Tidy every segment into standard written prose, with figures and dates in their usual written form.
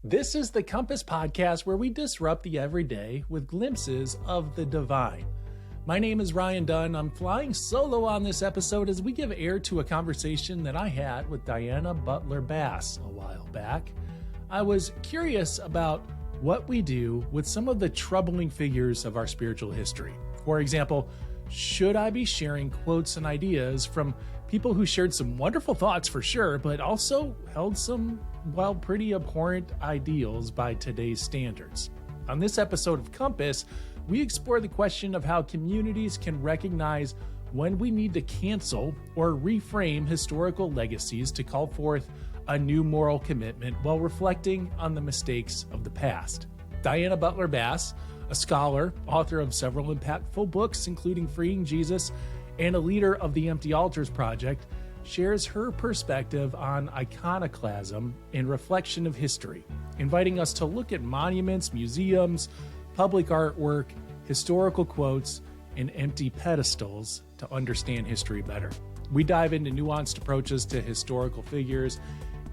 This is the Compass Podcast, where we disrupt the everyday with glimpses of the divine. My name is Ryan Dunn. I'm flying solo on this episode as we give air to a conversation that I had with Diana Butler Bass a while back. I was curious about what we do with some of the troubling figures of our spiritual history. For example, should I be sharing quotes and ideas from people who shared some wonderful thoughts for sure, but also held some, well, pretty abhorrent ideals by today's standards? On this episode of Compass, we explore the question of how communities can recognize when we need to cancel or reframe historical legacies to call forth a new moral commitment while reflecting on the mistakes of the past. Diana Butler Bass, a scholar, author of several impactful books, including Freeing Jesus, and a leader of the Empty Altars Project, shares her perspective on iconoclasm and reflection of history, inviting us to look at monuments, museums, public artwork, historical quotes, and empty pedestals to understand history better. We dive into nuanced approaches to historical figures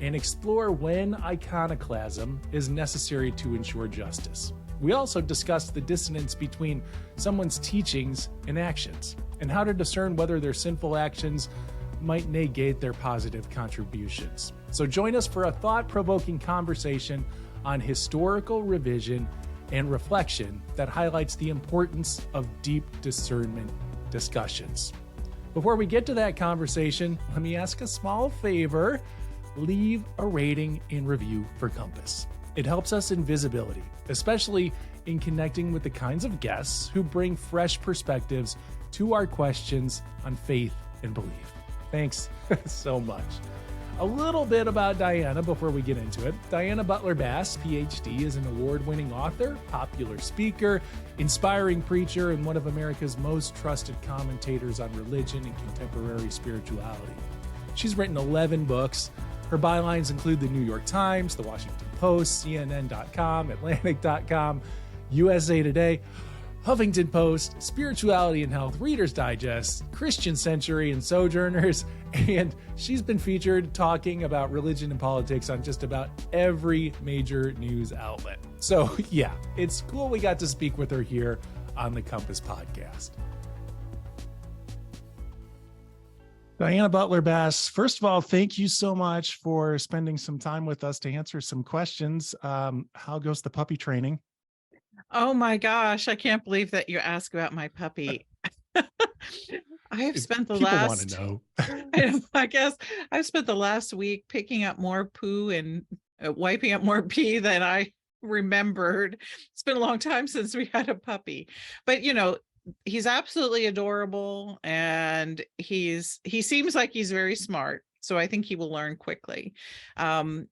and explore when iconoclasm is necessary to ensure justice. We also discuss the dissonance between someone's teachings and actions, and how to discern whether their sinful actions might negate their positive contributions. So join us for a thought-provoking conversation on historical revision and reflection that highlights the importance of deep discernment discussions. Before we get to that conversation, let me ask a small favor. Leave a rating and review for Compass. It helps us in visibility, especially in connecting with the kinds of guests who bring fresh perspectives to our questions on faith and belief. Thanks so much. A little bit about Diana before we get into it. Diana Butler Bass, Ph.D., is an award-winning author, popular speaker, inspiring preacher, and one of America's most trusted commentators on religion and contemporary spirituality. She's written 11 books. Her bylines include the New York Times, the Washington Post, CNN.com, Atlantic.com, USA Today, Huffington Post, Spirituality and Health, Reader's Digest, Christian Century, and Sojourners. And she's been featured talking about religion and politics on just about every major news outlet. So yeah, it's cool we got to speak with her here on the Compass Podcast. Diana Butler Bass, first of all, thank you so much for spending some time with us to answer some questions. How goes the puppy training? Oh my gosh, I can't believe that you asked about my puppy. I have spent the People last, want to know. I guess I've spent the last week picking up more poo and wiping up more pee than I remembered. It's been a long time since we had a puppy, but you know, he's absolutely adorable, and he seems like he's very smart. So I think he will learn quickly. It's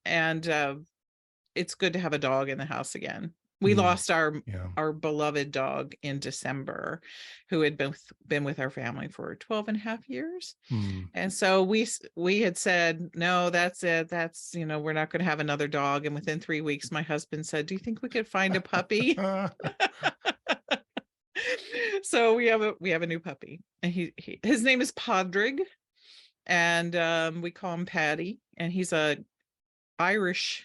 good to have a dog in the house again. We lost our beloved dog in December, who had been with our family for 12 and a half years. And so we had said, no, that's it. That's, we're not going to have another dog. And within 3 weeks, my husband said, do you think we could find a puppy? So we have a new puppy, and his name is Padraig, and we call him Paddy, and he's a Irish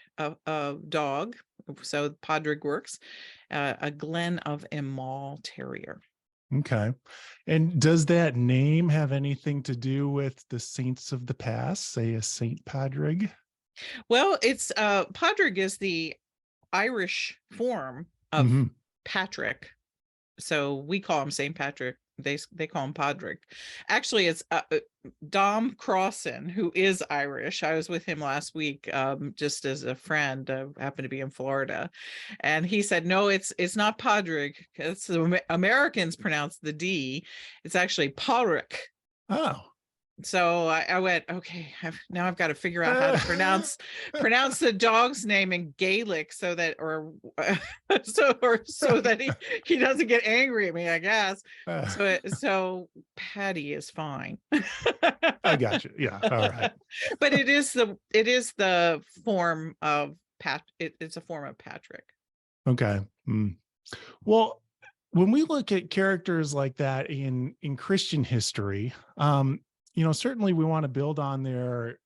dog. So Padraig works, a Glen of Emall Terrier. Okay. And does that name have anything to do with the saints of the past, say a Saint Padraig? Well, it's Padraig is the Irish form of Patrick. So we call him St. Patrick. They call him Padraig. Actually, it's Dom Crossan, who is Irish. I was with him last week, just as a friend. Happened to be in Florida, and he said, "No, it's not Padraig. It's the Americans pronounce the D. It's actually Padraig." Oh. So I went, okay, I've got to figure out how to pronounce the dog's name in Gaelic so that he doesn't get angry at me, I guess. So Patty is fine. I got you. Yeah. All right. But it is the form of it's a form of Patrick. Okay. Well, when we look at characters like that in Christian history, certainly we want to build on their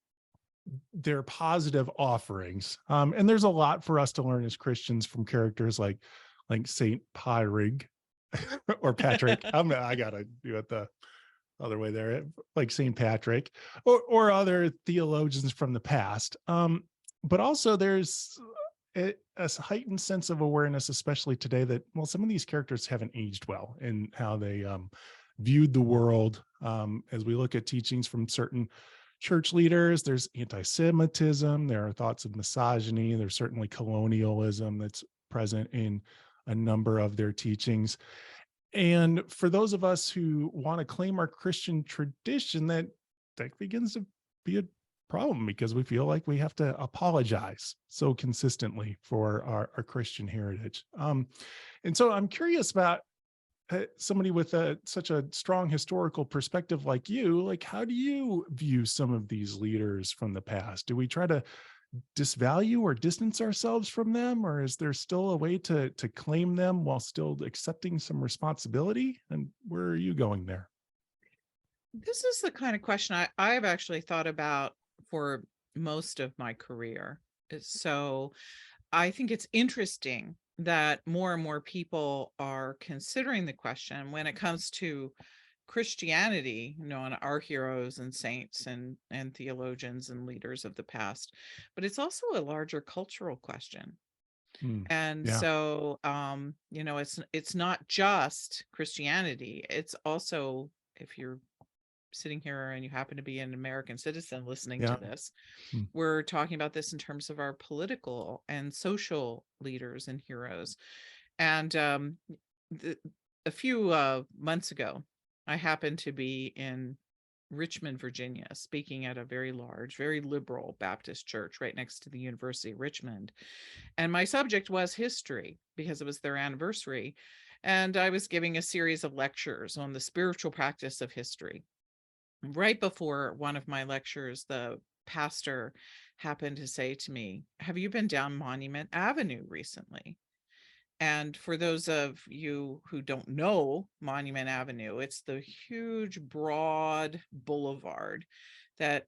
they're positive offerings. And there's a lot for us to learn as Christians from characters like Saint Pyrig or Patrick. I gotta do it the other way there, like Saint Patrick or other theologians from the past. But also there's a heightened sense of awareness, especially today, that, well, some of these characters haven't aged well in how they viewed the world. As we look at teachings from certain church leaders, there's anti-Semitism, there are thoughts of misogyny, there's certainly colonialism that's present in a number of their teachings. And for those of us who want to claim our Christian tradition, that begins to be a problem, because we feel like we have to apologize so consistently for our Christian heritage. And so I'm curious about somebody with such a strong historical perspective like you. Like, how do you view some of these leaders from the past? Do we try to disvalue or distance ourselves from them, or is there still a way to claim them while still accepting some responsibility? And where are you going there? This is the kind of question I've actually thought about for most of my career. So I think it's interesting that more and more people are considering the question when it comes to Christianity, and our heroes and saints and theologians and leaders of the past, but it's also a larger cultural question. And Yeah. so, it's not just Christianity. It's also, if you're sitting here and you happen to be an American citizen listening to this, we're talking about this in terms of our political and social leaders and heroes. And a few months ago, I happened to be in Richmond, Virginia, speaking at a very large, very liberal Baptist church right next to the University of Richmond. And my subject was history because it was their anniversary. And I was giving a series of lectures on the spiritual practice of history. Right before one of my lectures, the pastor happened to say to me, "Have you been down Monument Avenue recently?" And for those of you who don't know Monument Avenue, it's the huge, broad boulevard that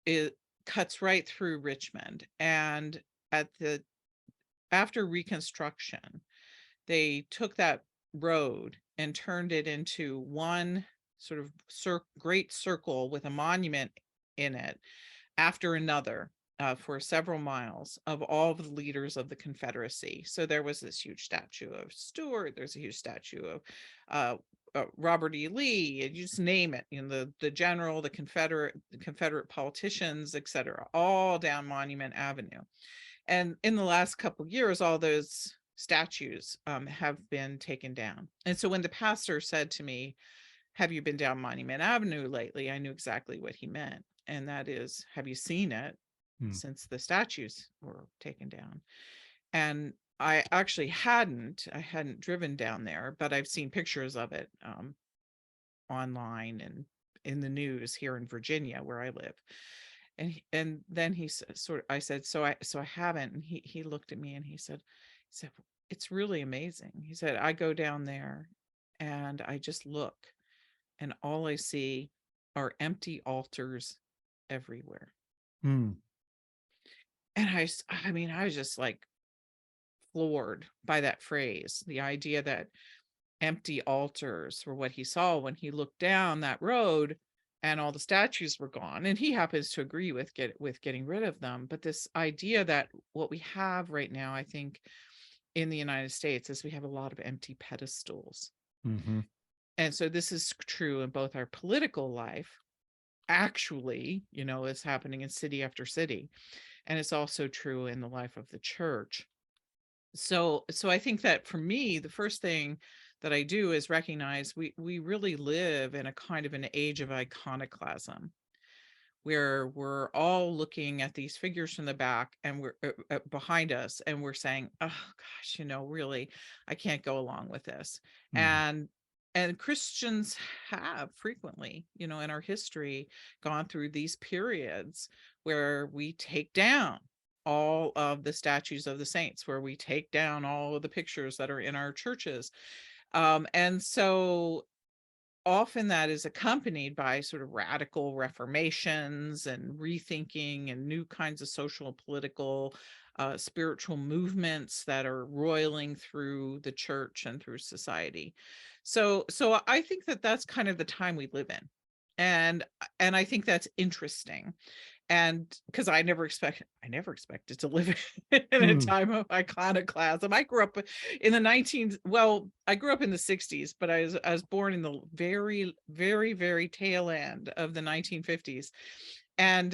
it cuts right through Richmond. And after Reconstruction, they took that road and turned it into one sort of great circle with a monument in it after another, for several miles, of all of the leaders of the Confederacy. So there was this huge statue of Stuart. There's a huge statue of Robert E. Lee. You just name it. The general, the Confederate politicians, etc., all down Monument Avenue. And in the last couple of years, all those statues have been taken down. And so when the pastor said to me, "Have you been down Monument Avenue lately?" I knew exactly what he meant. And that is, have you seen it since the statues were taken down? And I actually hadn't driven down there, but I've seen pictures of it online and in the news here in Virginia, where I live. And then he said, I said, so I haven't. And he looked at me and he said, "It's really amazing." He said, "I go down there and I just look, and all I see are empty altars everywhere." And I was just like floored by that phrase, the idea that empty altars were what he saw when he looked down that road and all the statues were gone. And he happens to agree with getting rid of them. But this idea that what we have right now, I think, in the United States, is we have a lot of empty pedestals. And so this is true in both our political life, actually, it's happening in city after city. And it's also true in the life of the church. So I think that for me, the first thing that I do is recognize we really live in a kind of an age of iconoclasm, where we're all looking at these figures from the back and we're behind us, and we're saying, "Oh gosh, really, I can't go along with this." And Christians have frequently, in our history, gone through these periods where we take down all of the statues of the saints, where we take down all of the pictures that are in our churches. And so often that is accompanied by sort of radical reformations and rethinking and new kinds of social, political, spiritual movements that are roiling through the church and through society. So I think that that's kind of the time we live in, and I think that's interesting. And because I never expected to live in a time of iconoclasm. I grew up in the I grew up in the 60s, but I was born in the very, very, very tail end of the 1950s. And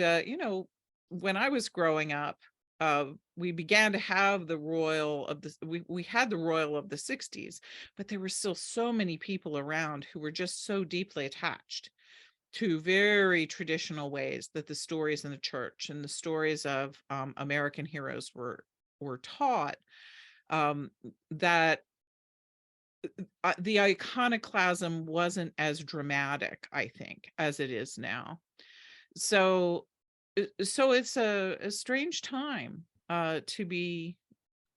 when I was growing up, we began to have the royal of the we had the royal of the 60s, but there were still so many people around who were just so deeply attached to very traditional ways that the stories in the church and the stories of American heroes were taught, that the iconoclasm wasn't as dramatic, I think, as it is now. So it's a strange time to be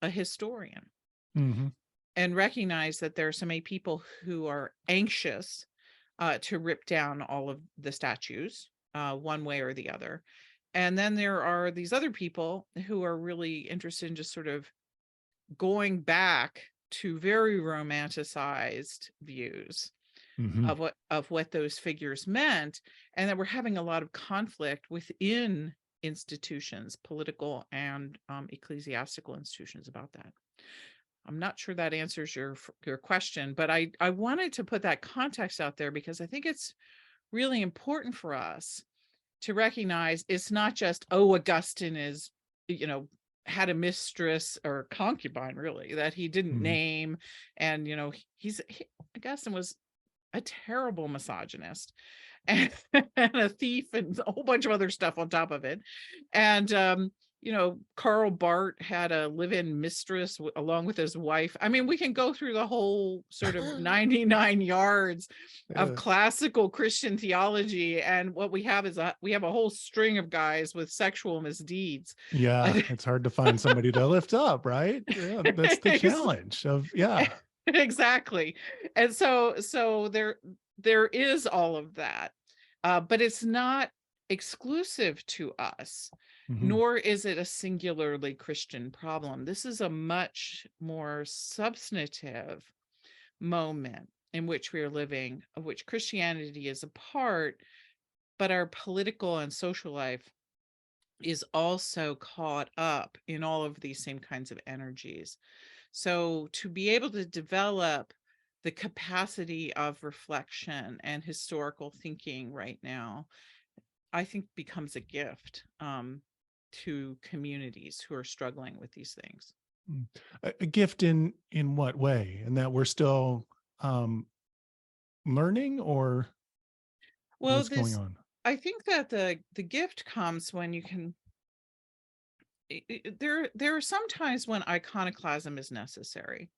a historian, and recognize that there are so many people who are anxious to rip down all of the statues one way or the other. And then there are these other people who are really interested in just sort of going back to very romanticized views of what those figures meant, and that we're having a lot of conflict within institutions, political and ecclesiastical institutions, about that. I'm not sure that answers your question, but I wanted to put that context out there because I think it's really important for us to recognize it's not just, oh, Augustine is, had a mistress or concubine, really, that he didn't name. And, Augustine was a terrible misogynist and, and a thief and a whole bunch of other stuff on top of it. And, Karl Barth had a live-in mistress along with his wife. I mean, we can go through the whole sort of 99 yards of classical Christian theology, and what we have is we have a whole string of guys with sexual misdeeds. Yeah, it's hard to find somebody to lift up, right? Yeah, that's the challenge of, exactly. And so there is all of that, but it's not exclusive to us, nor is it a singularly Christian problem. This is a much more substantive moment in which we are living, of which Christianity is a part, but our political and social life is also caught up in all of these same kinds of energies. So to be able to develop the capacity of reflection and historical thinking right now, I think becomes a gift to communities who are struggling with these things. A gift in what way? And that we're still learning, or what's going on? I think that the gift comes when you can. There are some times when iconoclasm is necessary,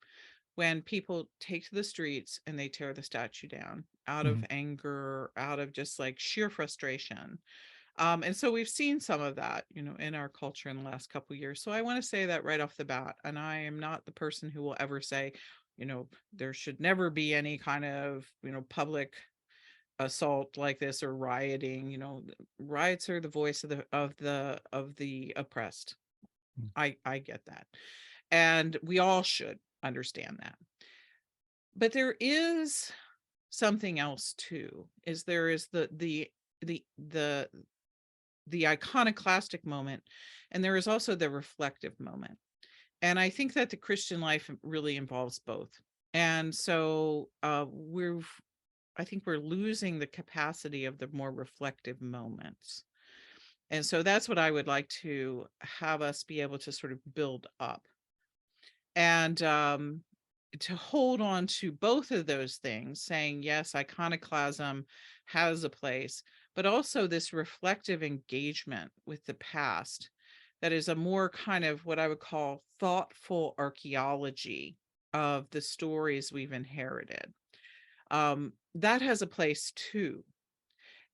when people take to the streets and they tear the statue down out of anger, out of just like sheer frustration. And so we've seen some of that, in our culture in the last couple of years. So I want to say that right off the bat. And I am not the person who will ever say, there should never be any kind of, public assault like this or rioting. Riots are the voice of the oppressed. I get that. And we all should understand that. But there is something else too, there is the iconoclastic moment, and there is also the reflective moment. And I think that the Christian life really involves both. And so I think we're losing the capacity of the more reflective moments. And so that's what I would like to have us be able to sort of build up, and to hold on to both of those things, saying, yes, iconoclasm has a place, but also this reflective engagement with the past that is a more kind of what I would call thoughtful archaeology of the stories we've inherited. That has a place too.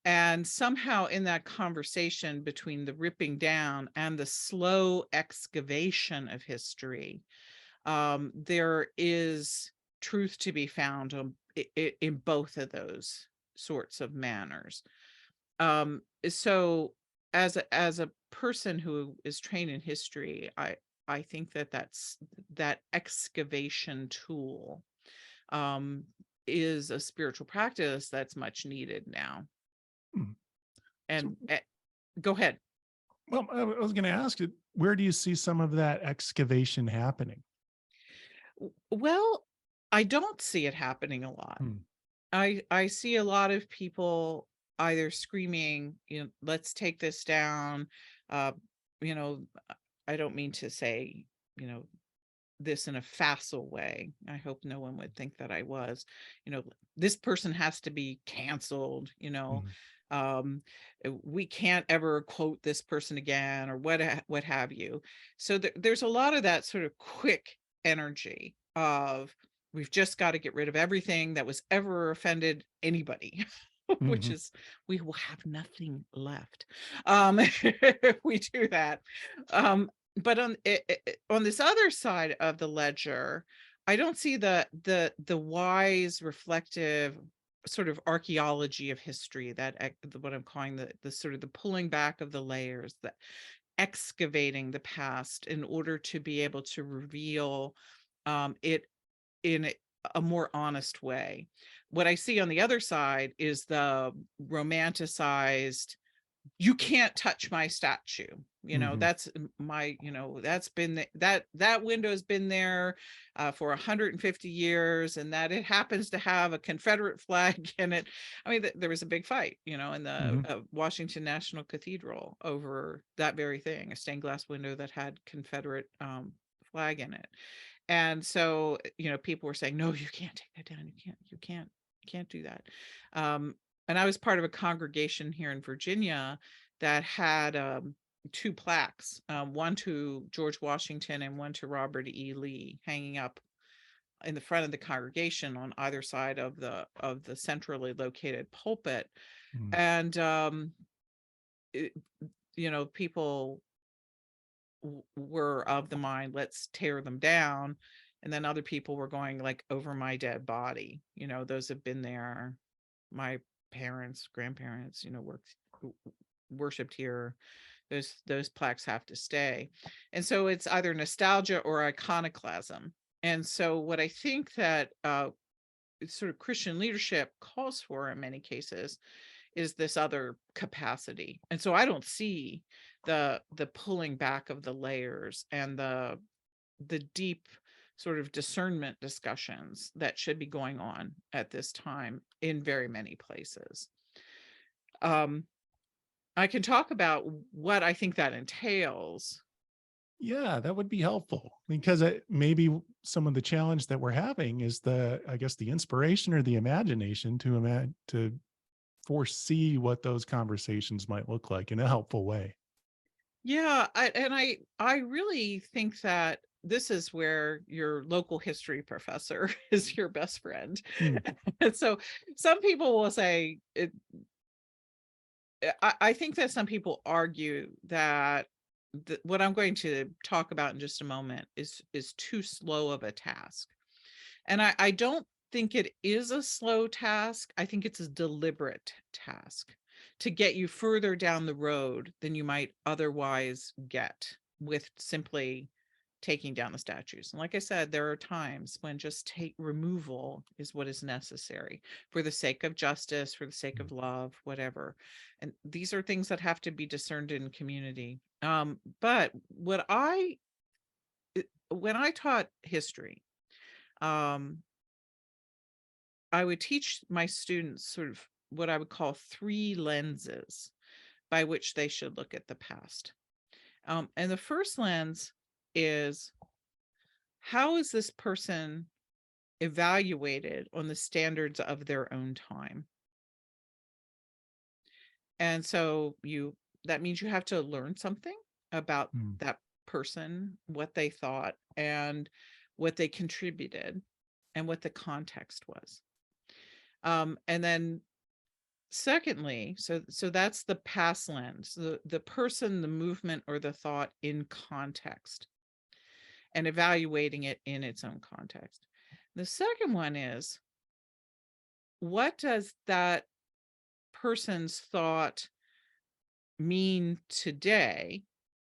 And somehow in that conversation between the ripping down and the slow excavation of history, there is truth to be found in both of those sorts of manners. So as a person who is trained in history, I think that excavation tool is a spiritual practice that's much needed now. Hmm. And So, go ahead. well, I was going to ask you, where do you see some of that excavation happening? Well, I don't see it happening a lot. Hmm. I see a lot of people either screaming, let's take this down. Uh, you know, I don't mean to say, this in a facile way. I hope no one would think that I was, this person has to be canceled, Hmm. um, we can't ever quote this person again, or what have you. So there's a lot of that sort of quick energy of, we've just got to get rid of everything that was ever offended anybody. Which Hmm. is, we will have nothing left if we do that. But on this other side of the ledger, I don't see the wise, reflective sort of archaeology of history, that what I'm calling the sort of the pulling back of the layers, the excavating the past in order to be able to reveal it in a more honest way. What I see on the other side is the romanticized, you can't touch my statue. Hmm. That's my, that's been that window's been there for 150 years, and that it happens to have a Confederate flag in it. I mean, there was a big fight, in the Hmm. Washington National Cathedral over that very thing, a stained glass window that had Confederate flag in it. And so, people were saying, no, you can't take that down. You can't do that. And I was part of a congregation here in Virginia that had two plaques, one to George Washington and one to Robert E. Lee, hanging up in the front of the congregation on either side of the centrally located pulpit. Hmm. And people were of the mind, let's tear them down. And then other people were going, like, over my dead body. Those have been there. My parents, grandparents, worshipped here. Those plaques have to stay. And so it's either nostalgia or iconoclasm. And so what I think that sort of Christian leadership calls for in many cases is this other capacity. And so I don't see the pulling back of the layers and the deep sort of discernment discussions that should be going on at this time in very many places. I can talk about what I think that entails. Yeah, that would be helpful, because maybe some of the challenge that we're having is I guess the inspiration or the imagination to foresee what those conversations might look like in a helpful way. Yeah, I really think that this is where your local history professor is your best friend. Hmm. And so some people will say it, I think that some people argue that what I'm going to talk about in just a moment is too slow of a task. And I don't think it is a slow task. I think it's a deliberate task to get you further down the road than you might otherwise get with simply taking down the statues. And like I said, there are times when just removal is what is necessary for the sake of justice, for the sake of love, whatever. And these are things that have to be discerned in community. But when I taught history, um, I would teach my students sort of what I would call three lenses by which they should look at the past. And the first lens is, how is this person evaluated on the standards of their own time? And so that means you have to learn something about Hmm. that person, what they thought, and what they contributed, and what the context was. And then secondly, so that's the past lens, the person, the movement, or the thought in context, and evaluating it in its own context. The second one is, what does that person's thought mean today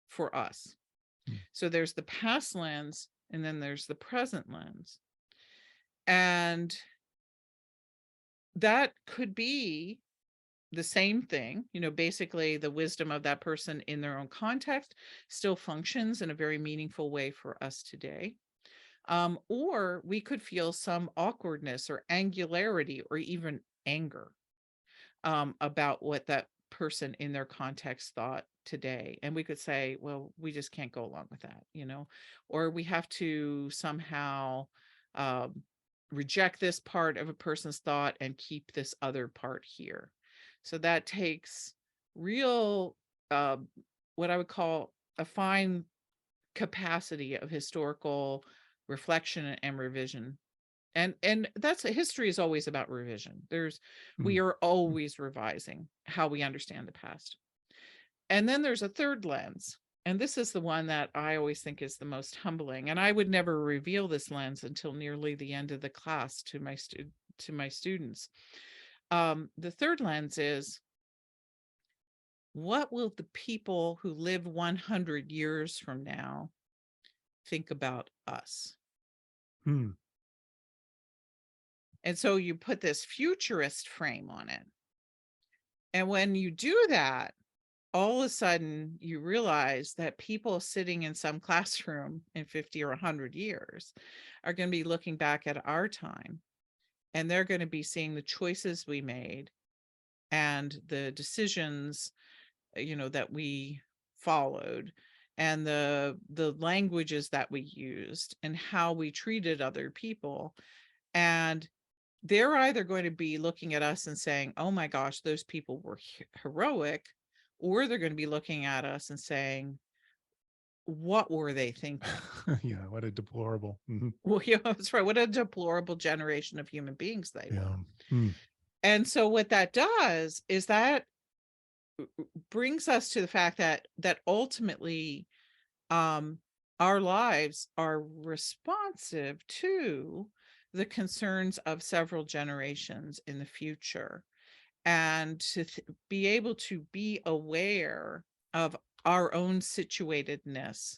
for us? So there's the past lens, and then there's the present lens. And that could be the same thing, basically the wisdom of that person in their own context still functions in a very meaningful way for us today. Or we could feel some awkwardness or angularity or even anger about what that person in their context thought today. And we could say, well, we just can't go along with that, or we have to somehow reject this part of a person's thought and keep this other part here. So that takes real, what I would call a fine capacity of historical reflection and revision. And that's, history is always about revision. We are always revising how we understand the past. And then there's a third lens. And this is the one that I always think is the most humbling. And I would never reveal this lens until nearly the end of the class to my students. The third lens is, what will the people who live 100 years from now think about us? And so you put this futurist frame on it. And when you do that, all of a sudden you realize that people sitting in some classroom in 50 or 100 years are going to be looking back at our time, and they're going to be seeing the choices we made and the decisions, that we followed, and the languages that we used and how we treated other people. And they're either going to be looking at us and saying, oh my gosh, those people were heroic, or they're going to be looking at us and saying, what were they thinking? Yeah, what a deplorable. Well, that's right. What a deplorable generation of human beings they were. And so what that does is that brings us to the fact that ultimately our lives are responsive to the concerns of several generations in the future, and to be able to be aware of our own situatedness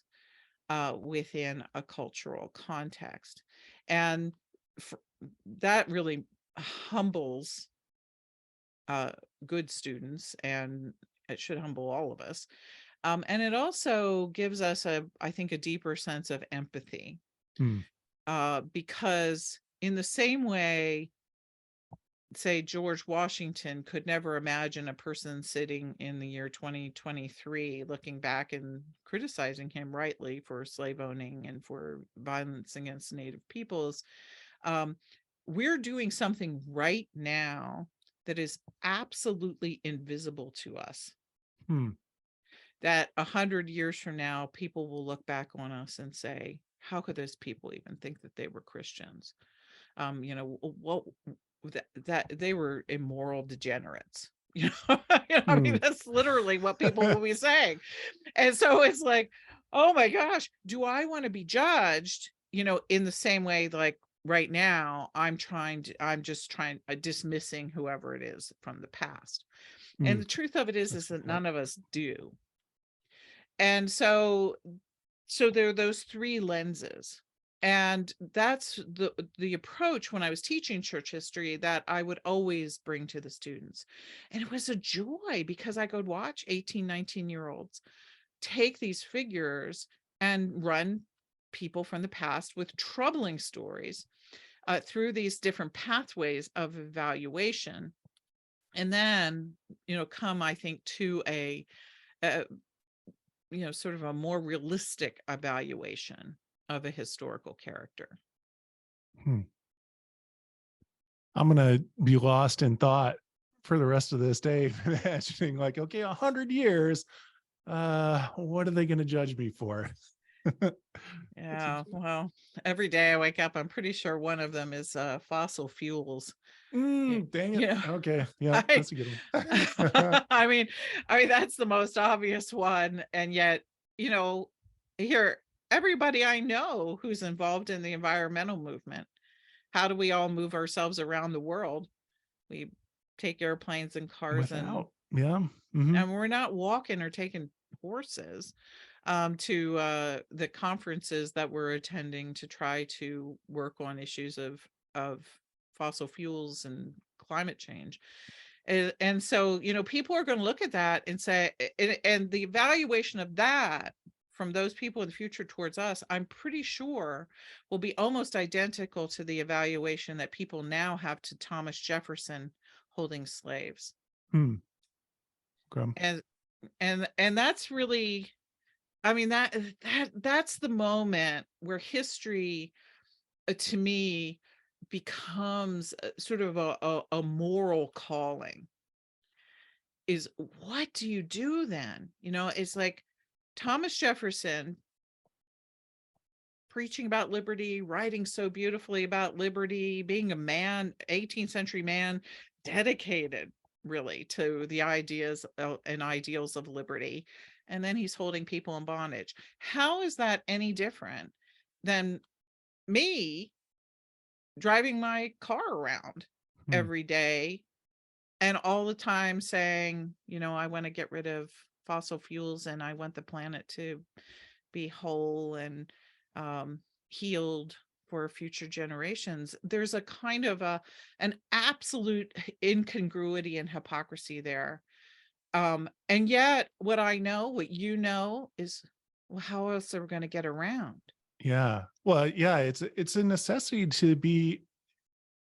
within a cultural context. And that really humbles good students, and it should humble all of us. And it also gives us I think, a deeper sense of empathy, because in the same way, say, George Washington could never imagine a person sitting in the year 2023 looking back and criticizing him rightly for slave owning and for violence against Native peoples. We're doing something right now that is absolutely invisible to us. That 100 years from now, people will look back on us and say, how could those people even think that they were Christians? That they were immoral degenerates. I mean, that's literally what people will be saying. And so it's like, oh my gosh, do I want to be judged, in the same way, like right now, I'm just dismissing whoever it is from the past. And the truth of it is that none of us do. And so there are those three lenses. And that's the approach when I was teaching church history that I would always bring to the students. And it was a joy, because I could watch 18, 19-year-olds take these figures and run people from the past with troubling stories through these different pathways of evaluation. And then, come, I think, to a sort of a more realistic evaluation of a historical character. I'm going to be lost in thought for the rest of this day, imagining like, okay, 100 years, what are they going to judge me for? Yeah, well, every day I wake up, I'm pretty sure one of them is fossil fuels. Dang it. Okay. Yeah, that's a good one. I mean, that's the most obvious one. And yet, here, everybody I know who's involved in the environmental movement, how do we all move ourselves around the world? We take airplanes and cars Without, yeah. Mm-hmm. and we're not walking or taking horses to the conferences that we're attending to try to work on issues of fossil fuels and climate change. And so, people are going to look at that and say, and the evaluation of that from those people in the future towards us, I'm pretty sure will be almost identical to the evaluation that people now have to Thomas Jefferson holding slaves. Hmm. Okay. And that's really, I mean, that's the moment where history, to me, becomes sort of a moral calling. Is what do you do then? It's like Thomas Jefferson preaching about liberty, writing so beautifully about liberty, being a man, 18th century man, dedicated really to the ideas and ideals of liberty. And then he's holding people in bondage. How is that any different than me driving my car around every day and all the time saying, I want to get rid of fossil fuels and I want the planet to be whole and healed for future generations? There's a kind of an absolute incongruity and hypocrisy there. And yet what you know is, well, how else are we going to get around? Yeah. Well, yeah, it's a necessity to be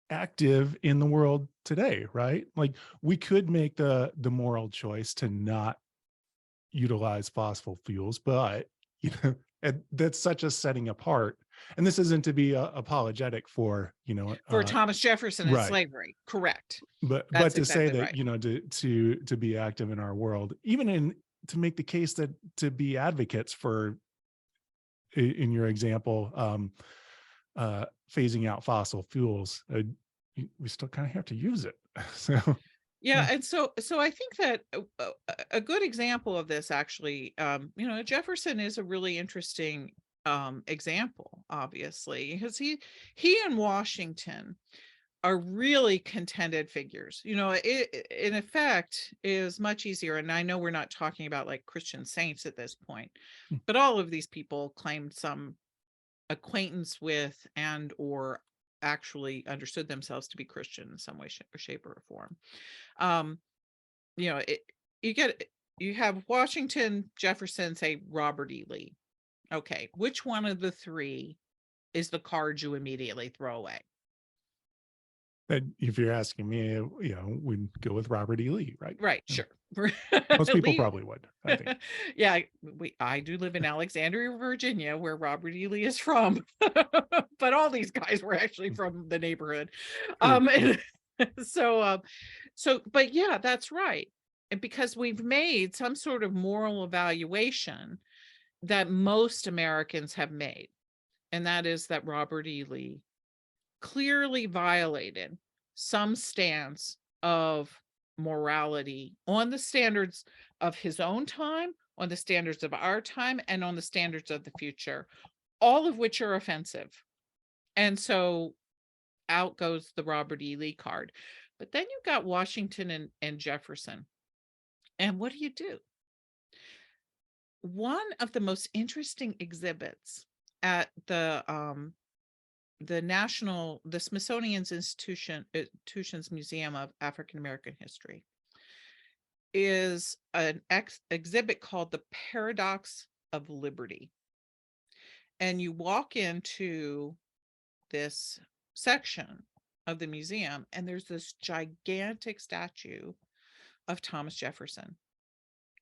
active in the world today, right? Like we could make the moral choice to not utilize fossil fuels, but that's such a setting apart. And this isn't to be apologetic for, For Thomas Jefferson and right. slavery, correct. But That's to say exactly that, right. to be active in our world, even to make the case that to be advocates for, in your example, phasing out fossil fuels, we still kind of have to use it. So Yeah, and so I think that a good example of this actually, Jefferson is a really interesting example, obviously, because he and Washington are really contended figures. It in effect is much easier, and I know we're not talking about like Christian saints at this point, but all of these people claimed some acquaintance with and or actually understood themselves to be Christian in some way, shape or form. um you have Washington, Jefferson, say Robert E. Lee. Okay, which one of the three is the card you immediately throw away? if you're asking me, we'd go with Robert E. Lee, right? Right, sure. Most people Lee, probably would, I think. yeah, I do live in Alexandria, Virginia, where Robert E. Lee is from. But all these guys were actually from the neighborhood. And but yeah, that's right. And because we've made some sort of moral evaluation that most Americans have made, and that is that Robert E. Lee clearly violated some stance of morality on the standards of his own time, on the standards of our time, and on the standards of the future, all of which are offensive. And so out goes the Robert E. Lee card. But then you got Washington and Jefferson. And what do? One of the most interesting exhibits at the Smithsonian's Institutions Museum of African American History is an exhibit called The Paradox of Liberty. And you walk into this section of the museum, and there's this gigantic statue of Thomas Jefferson.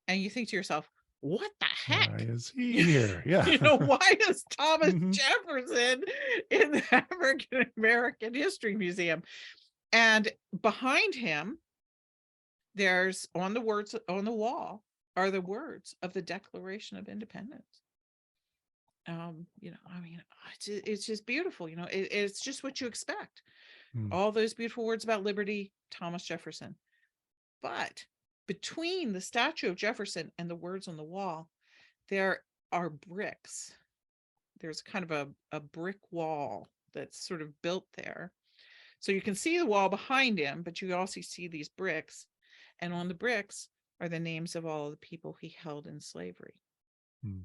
And you think to yourself, what the heck? Why is he here? Yeah. Why is Thomas Jefferson in the African American History Museum? And behind him, there's on the wall are the words of the Declaration of Independence. It's just beautiful. It's just what you expect. All those beautiful words about liberty, Thomas Jefferson. But between the statue of Jefferson and the words on the wall, there are bricks. There's kind of a brick wall that's sort of built there. So you can see the wall behind him, but you also see these bricks. And on the bricks are the names of all the people he held in slavery. Hmm.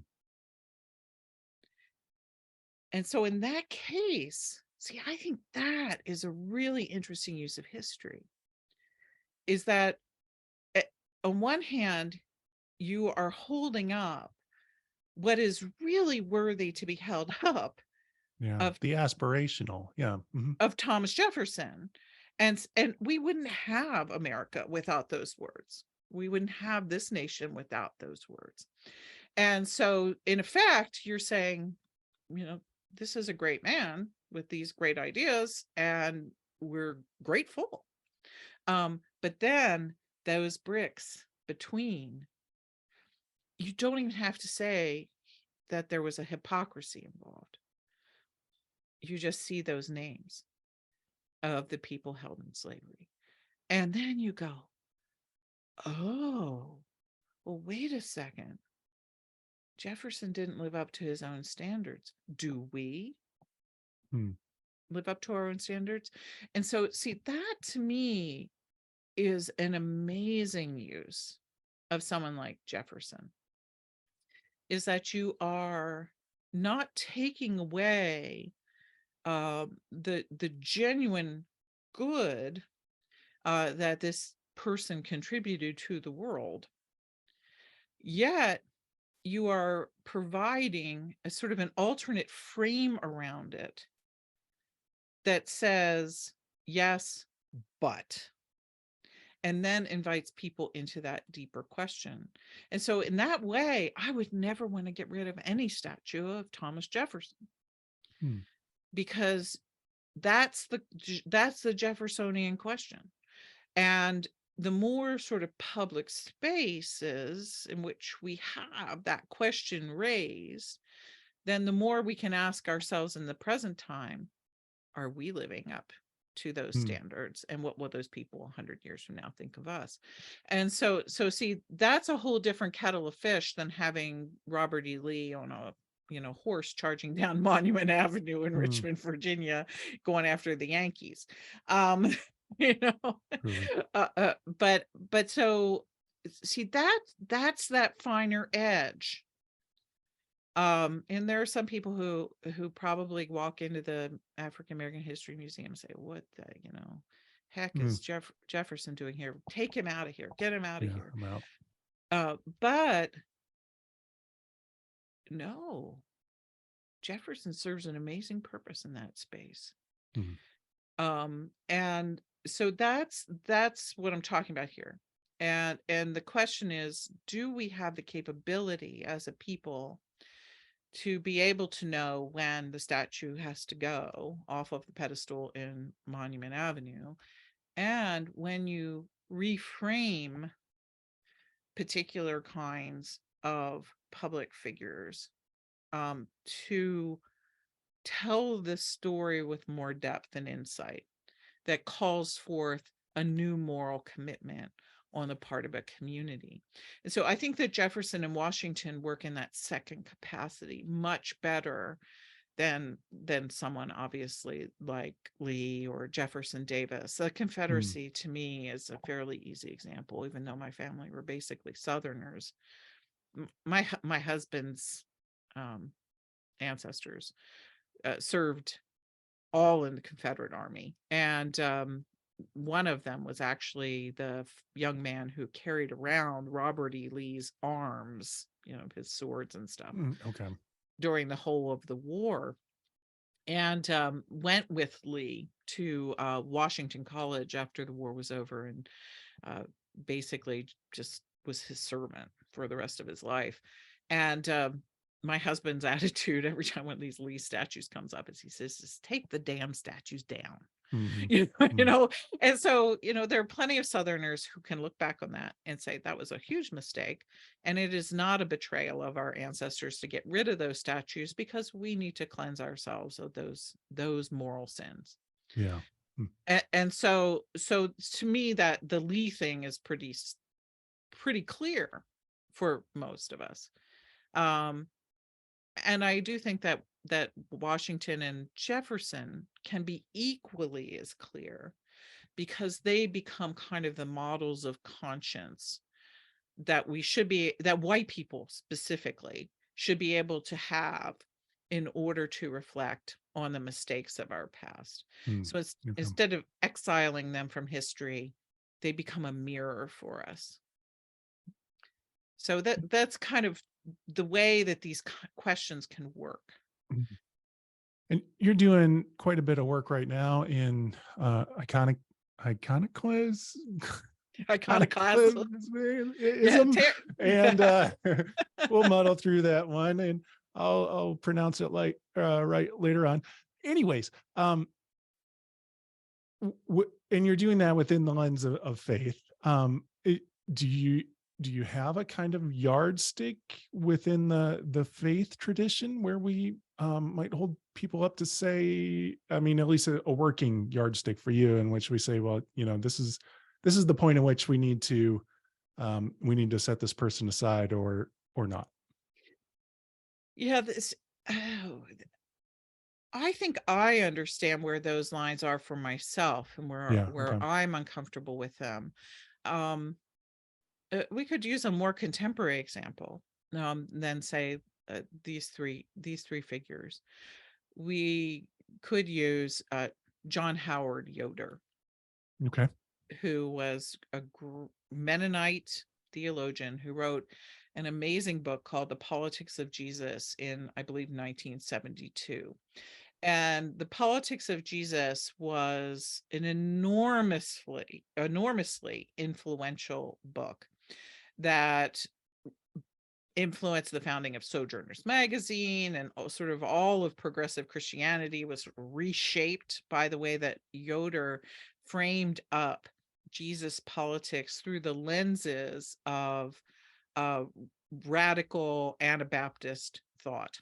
And so in that case, see, I think that is a really interesting use of history, is that on one hand, you are holding up what is really worthy to be held up of the aspirational. of Thomas Jefferson. And we wouldn't have America without those words. We wouldn't have this nation without those words. And so in effect, you're saying, this is a great man with these great ideas, and we're grateful. But then those bricks between, you don't even have to say that there was a hypocrisy involved. You just see those names of the people held in slavery. And then you go, oh, well, wait a second. Jefferson didn't live up to his own standards. Do we live up to our own standards? And so, see, that to me is an amazing use of someone like Jefferson, is that you are not taking away the genuine good that this person contributed to the world, yet you are providing a sort of an alternate frame around it that says, yes, but, and then invites people into that deeper question. And so in that way, I would never want to get rid of any statue of Thomas Jefferson, because that's the Jeffersonian question. And the more sort of public spaces in which we have that question raised, then the more we can ask ourselves in the present time, are we living up to those standards? And what will those people 100 years from now think of us? And so see, that's a whole different kettle of fish than having Robert E. Lee on a horse charging down Monument Avenue in Richmond, Virginia, going after the Yankees. But so see, that's that finer edge. And there are some people who probably walk into the African American History Museum and say, what the heck is Jefferson doing here? Take him out of here, get him out of here. I'm out. But no, Jefferson serves an amazing purpose in that space. And so that's what I'm talking about here. And the question is, do we have the capability as a people to be able to know when the statue has to go off of the pedestal in Monument Avenue, and when you reframe particular kinds of public figures to tell this story with more depth and insight that calls forth a new moral commitment on the part of a community. And so I think that Jefferson and Washington work in that second capacity much better than someone obviously like Lee or Jefferson Davis. The Confederacy to me is a fairly easy example, even though my family were basically Southerners. My husband's ancestors served all in the Confederate Army, and one of them was actually the young man who carried around Robert E. Lee's arms, his swords and stuff, during the whole of the war, and went with Lee to Washington College after the war was over, and basically just was his servant for the rest of his life. And my husband's attitude every time one of these Lee statues comes up is he says, just take the damn statues down. And so there are plenty of Southerners who can look back on that and say that was a huge mistake, and it is not a betrayal of our ancestors to get rid of those statues, because we need to cleanse ourselves of those moral sins. And so to me, that the Lee thing is pretty clear for most of us. And I do think that that Washington and Jefferson can be equally as clear, because they become kind of the models of conscience that that white people specifically should be able to have in order to reflect on the mistakes of our past. So it's, Okay. instead of exiling them from history, they become a mirror for us. So that's kind of the way that these questions can work. And you're doing quite a bit of work right now in iconoclasm. Iconoclasm. Ism, and we'll muddle through that one, and I'll pronounce it like right later on. Anyways, and you're doing that within the lens of faith. Do you have a kind of yardstick within the faith tradition where we might hold people up to say, I mean, at least a working yardstick for you, in which we say, well, this is the point at which we need to set this person aside or not? Yeah, I think I understand where those lines are for myself, and where Okay. I'm uncomfortable with them. We could use a more contemporary example than say these three figures. We could use John Howard Yoder, Okay. who was a Mennonite theologian who wrote an amazing book called The Politics of Jesus in, I believe, 1972. And The Politics of Jesus was an enormously influential book that influenced the founding of Sojourners magazine, and sort of all of progressive Christianity was reshaped by the way that Yoder framed up Jesus politics through the lenses of radical Anabaptist thought.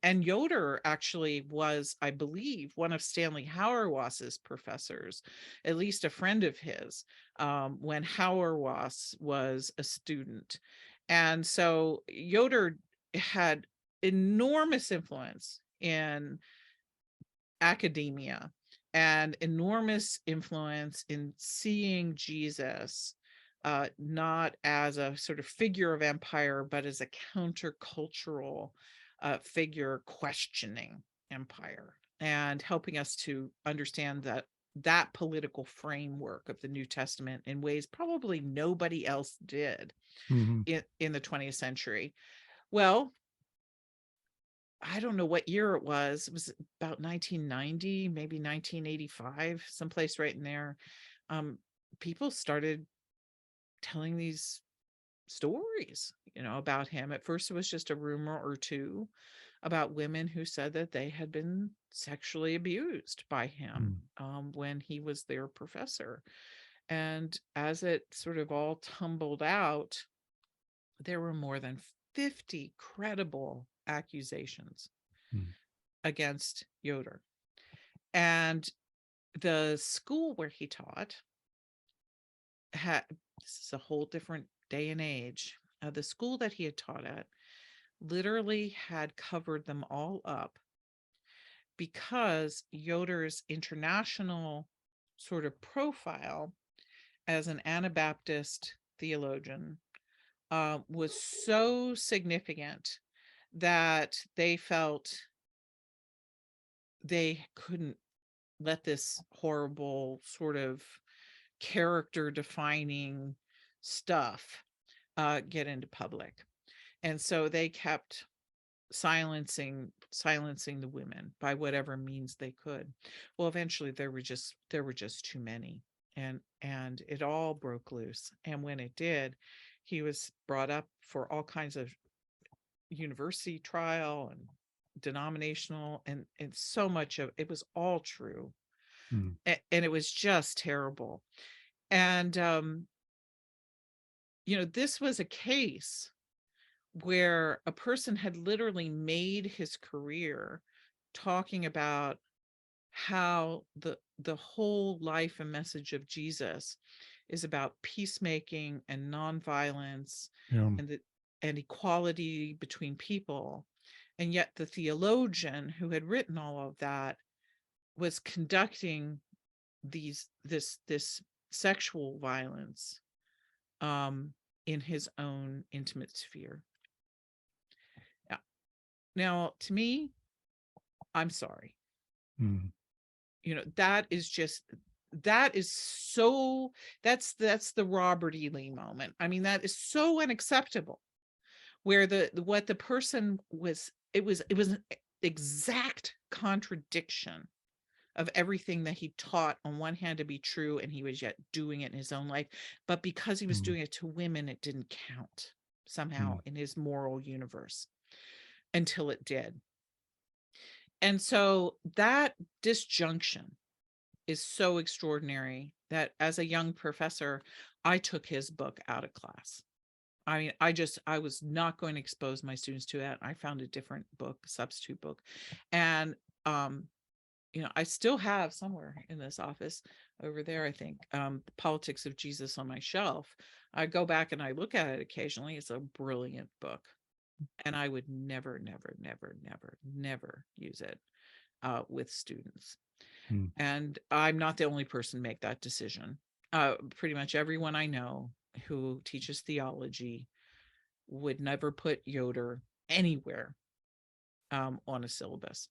And Yoder actually was, I believe, one of Stanley Hauerwas's professors, at least a friend of his, when Hauerwas was a student. And so Yoder had enormous influence in academia and enormous influence in seeing Jesus not as a sort of figure of empire, but as a countercultural figure questioning empire and helping us to understand that political framework of the New Testament in ways probably nobody else did in the 20th century. Well, I don't know what year it was. It was about 1990, maybe 1985, someplace right in there. People started telling these stories, about him. At first, it was just a rumor or two about women who said that they had been sexually abused by him when he was their professor. And as it sort of all tumbled out, there were more than 50 credible accusations against Yoder. And the school where he taught this is a whole different day and age. The school that he had taught at literally had covered them all up because Yoder's international sort of profile as an Anabaptist theologian was so significant that they felt they couldn't let this horrible sort of character defining stuff get into public. And so they kept silencing the women by whatever means they could. Well, eventually there were just too many, and it all broke loose. And when it did, he was brought up for all kinds of university trial and denominational, and so much of it was all true. And it was just terrible. And this was a case where a person had literally made his career talking about how the whole life and message of Jesus is about peacemaking and nonviolence and equality between people. And yet the theologian who had written all of that was conducting this sexual violence in his own intimate sphere. Yeah. Now, to me, I'm sorry. That is so, that's the Robert E. Lee moment. I mean, that is so unacceptable, where what the person was, it was an exact contradiction of everything that he taught on one hand to be true, and he was yet doing it in his own life. But because he was doing it to women, it didn't count somehow in his moral universe until it did. And so that disjunction is so extraordinary that as a young professor, I took his book out of class. I mean, I was not going to expose my students to it. I found a different book, a substitute book. And, I still have somewhere in this office over there, I think, The Politics of Jesus on my shelf. I go back and I look at it occasionally. It's a brilliant book. And I would never, never, never, never, never use it with students. And I'm not the only person to make that decision. Pretty much everyone I know who teaches theology would never put Yoder anywhere on a syllabus.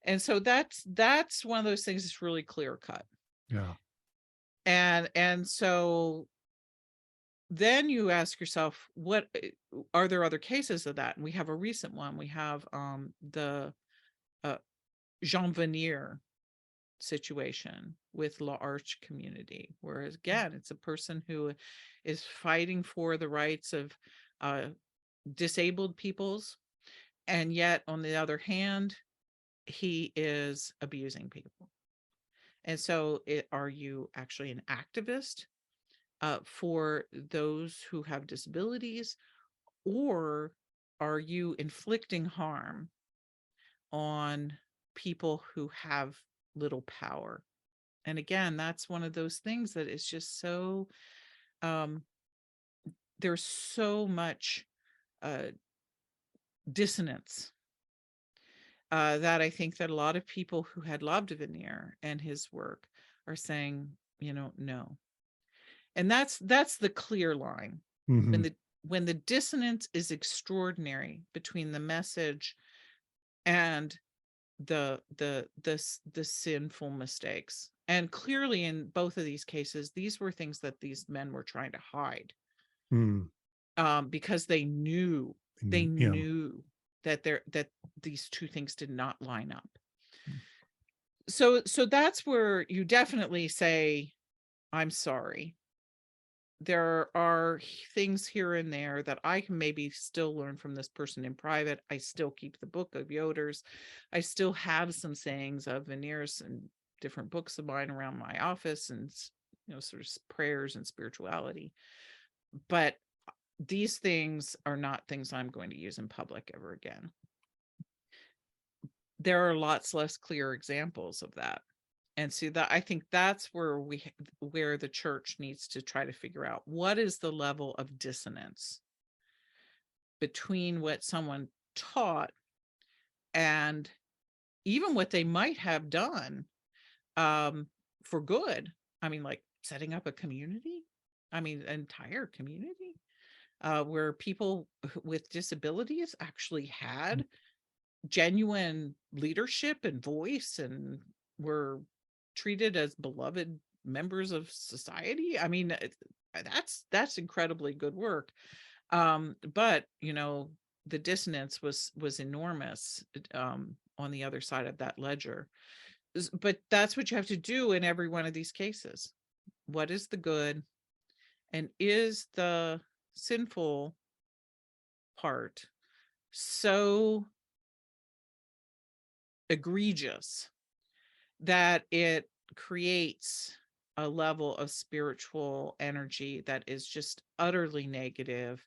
And so that's one of those things that's really clear cut. Yeah. And so then you ask yourself, what are there other cases of that? And we have a recent one. We have the Jean Vanier situation with L'Arche community, whereas again, it's a person who is fighting for the rights of disabled peoples, and yet on the other hand, he is abusing people. And so are you actually an activist for those who have disabilities, or are you inflicting harm on people who have little power? And again, that's one of those things that is just so there's so much dissonance that I think that a lot of people who had loved Vanier and his work are saying, no. And that's the clear line. When the dissonance is extraordinary between the message and the sinful mistakes. And clearly in both of these cases, these were things that these men were trying to hide because they knew that these two things did not line up. So that's where you definitely say, I'm sorry. There are things here and there that I can maybe still learn from this person in private. I still keep the book of Yoder's. I still have some sayings of Vanier's and different books of mine around my office, and sort of prayers and spirituality. But these things are not things I'm going to use in public ever again. There are lots less clear examples of that. And so that, I think that's where the church needs to try to figure out what is the level of dissonance between what someone taught and even what they might have done for good. I mean, like setting up a community, an entire community where people with disabilities actually had genuine leadership and voice and were treated as beloved members of society. I mean, that's incredibly good work. But the dissonance was enormous on the other side of that ledger. But that's what you have to do in every one of these cases. What is the good, and is the sinful part so egregious that it creates a level of spiritual energy that is just utterly negative,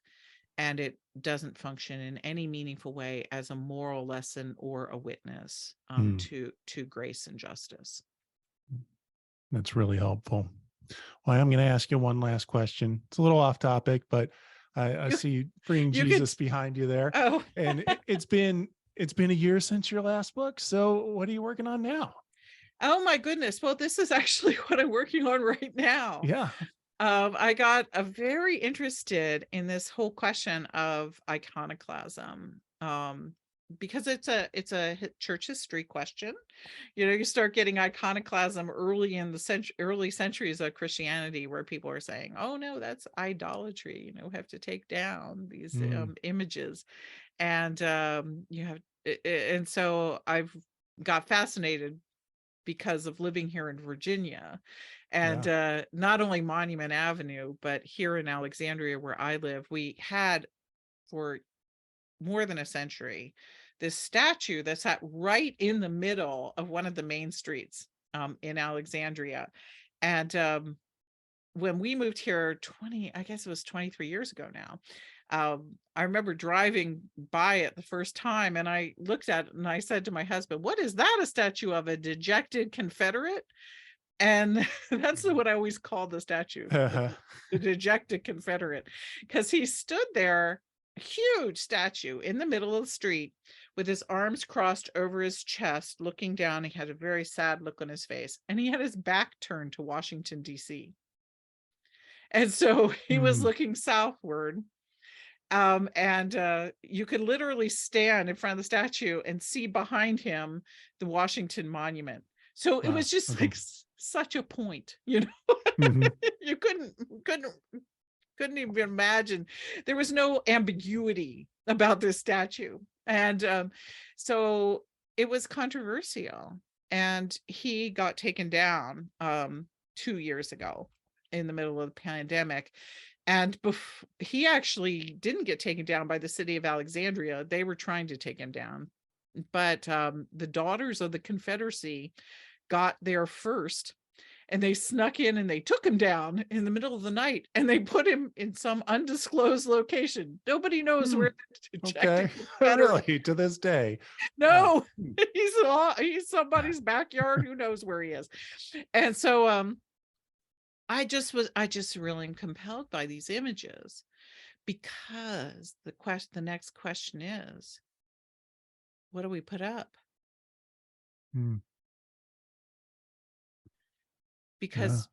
and it doesn't function in any meaningful way as a moral lesson or a witness to grace and justice. That's really helpful. Well, I'm going to ask you one last question. It's a little off topic, but I see you bringing Jesus behind you there. Oh. And it's been It's been a year since your last book. So what are you working on now? Oh my goodness. Well, this is actually what I'm working on right now. Yeah. I got very interested in this whole question of iconoclasm, because it's a church history question. You start getting iconoclasm early in the early centuries of Christianity, where people are saying, "Oh no, that's idolatry. We have to take down these images," and and so I've got fascinated because of living here in Virginia, and not only Monument Avenue, but here in Alexandria where I live, we had for more than a century this statue that sat right in the middle of one of the main streets in Alexandria. And when we moved here I guess it was 23 years ago now, I remember driving by it the first time, and I looked at it and I said to my husband, "What is that a statue of? A dejected Confederate?" And that's what I always called the statue, the dejected Confederate, because he stood there, a huge statue in the middle of the street with his arms crossed over his chest, looking down. He had a very sad look on his face, and he had his back turned to Washington, D.C. And so he was looking southward. And you could literally stand in front of the statue and see behind him the Washington Monument. So it was just like such a point, you couldn't even imagine. There was no ambiguity about this statue. And so it was controversial, and he got taken down 2 years ago in the middle of the pandemic. And he actually didn't get taken down by the city of Alexandria. They were trying to take him down. But the Daughters of the Confederacy got there first, and they snuck in and they took him down in the middle of the night, and they put him in some undisclosed location. Nobody knows where. Okay. Really, to this day. No, he's somebody's backyard. Who knows where he is? And so I just really am compelled by these images, because the next question is, what do we put up? Because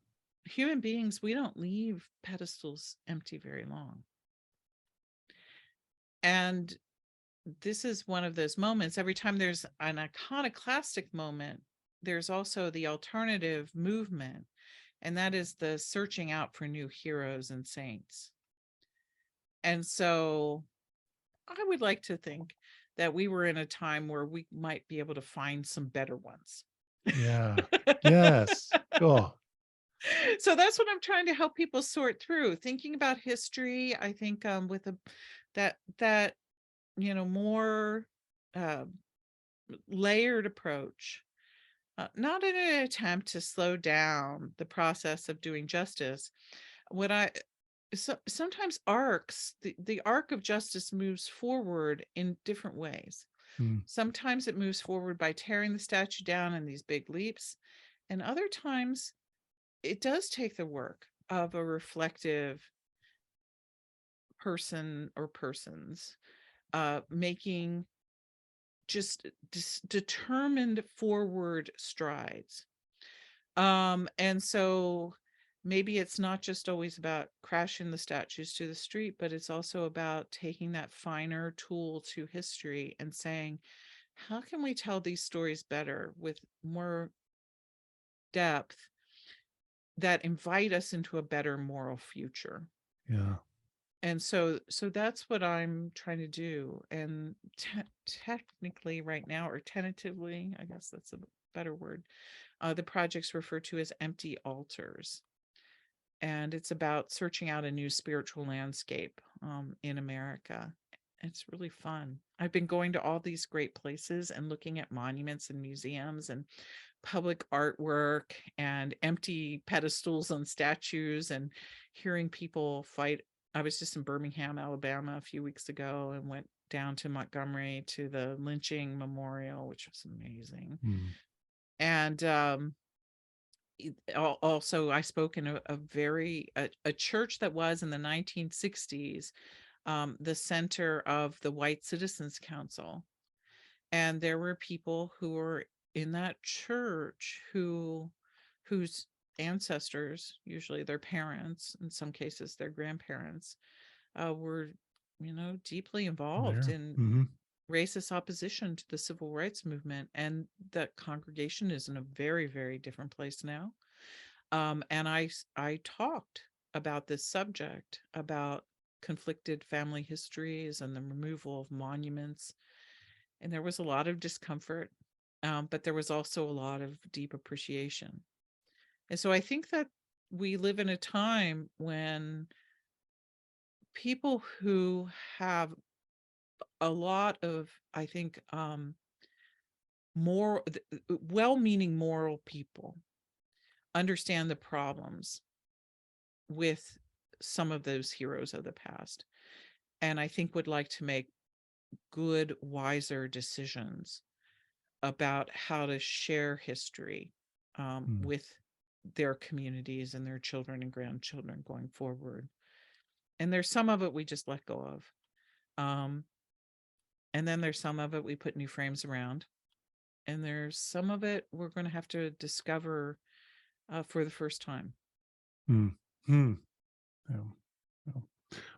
human beings, we don't leave pedestals empty very long. And this is one of those moments. Every time there's an iconoclastic moment, there's also the alternative movement, and that is the searching out for new heroes and saints. And so I would like to think that we were in a time where we might be able to find some better ones. Yeah. Yes. Cool. So that's what I'm trying to help people sort through, thinking about history. I think with that more layered approach, not in an attempt to slow down the process of doing justice. Sometimes the arc of justice moves forward in different ways. Sometimes it moves forward by tearing the statue down in these big leaps, and other times it does take the work of a reflective person or persons, making just determined forward strides. And so maybe it's not just always about crashing the statues to the street, but it's also about taking that finer tool to history and saying, how can we tell these stories better with more depth that invite us into a better moral future? Yeah. And so that's what I'm trying to do. And technically right now, or tentatively, I guess that's a better word, the project's referred to as Empty Altars. And it's about searching out a new spiritual landscape in America. It's really fun. I've been going to all these great places and looking at monuments and museums and public artwork and empty pedestals and statues, and hearing people fight. I was just in Birmingham, Alabama a few weeks ago, and went down to Montgomery to the lynching memorial, which was amazing. And also I spoke in a church that was in the 1960s the center of the White Citizens Council. And there were people who were in that church whose ancestors, usually their parents, in some cases their grandparents, were, deeply involved in racist opposition to the civil rights movement. And that congregation is in a very, very different place now. And I talked about this subject, about conflicted family histories and the removal of monuments. And there was a lot of discomfort, but there was also a lot of deep appreciation. And so I think that we live in a time when people who have a lot of, I think, more well-meaning moral people understand the problems with some of those heroes of the past, and I think would like to make good, wiser decisions about how to share history with their communities and their children and grandchildren going forward. And there's some of it we just let go of. And then there's some of it we put new frames around. And there's some of it we're going to have to discover for the first time.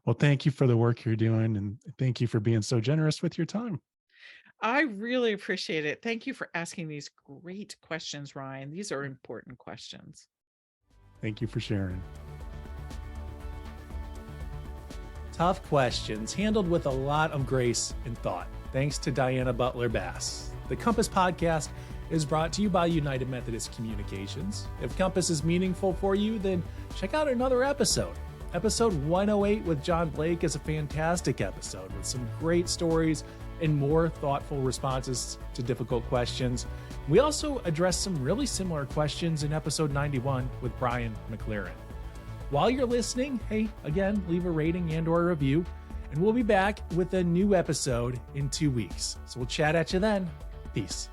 Well, thank you for the work you're doing, and thank you for being so generous with your time. I really appreciate it. Thank you for asking these great questions, Ryan. These are important questions. Thank you for sharing. Tough questions handled with a lot of grace and thought. Thanks to Diana Butler Bass. The Compass Podcast is brought to you by United Methodist Communications. If Compass is meaningful for you, then check out another episode. Episode 108 with John Blake is a fantastic episode with some great stories and more thoughtful responses to difficult questions. We also addressed some really similar questions in episode 91 with Brian McLaren. While you're listening, hey, again, leave a rating and/or a review, and we'll be back with a new episode in 2 weeks. So we'll chat at you then. Peace.